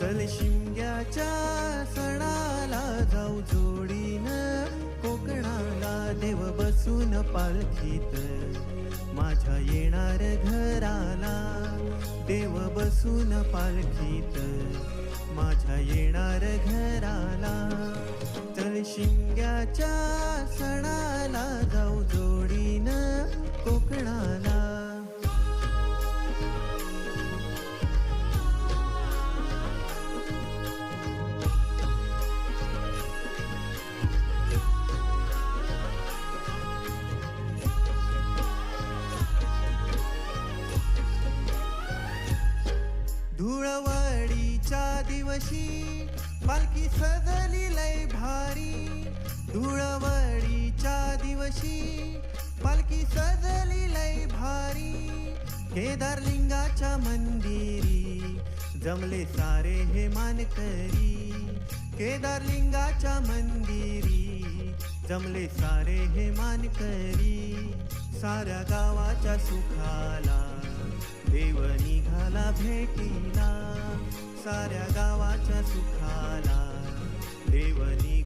चल शिमग्याच्या सणाला जाऊ जोडीनं कोकणाला, देव बसून पालखीत माझ्या येणार घराला, देव बसून पालखीत माझ्या येणार घराला. चल शिमग्याच्या सणाला जाऊ जोडीनं कोकणाला. धुळवडीच्या दिवशी पालखी सजली लय भारी, धुळवडीच्या दिवशी पालखी सजली लय भारी. केदारलिंगाच्या मंदिरी जमले सारे हे मानकरी, केदारलिंगाच्या मंदिरी जमले सारे हे मानकरी. साऱ्या गावाच्या सुखाला देव निघाला भेटीला, साऱ्या गावाच्या सुखाला देव निघाला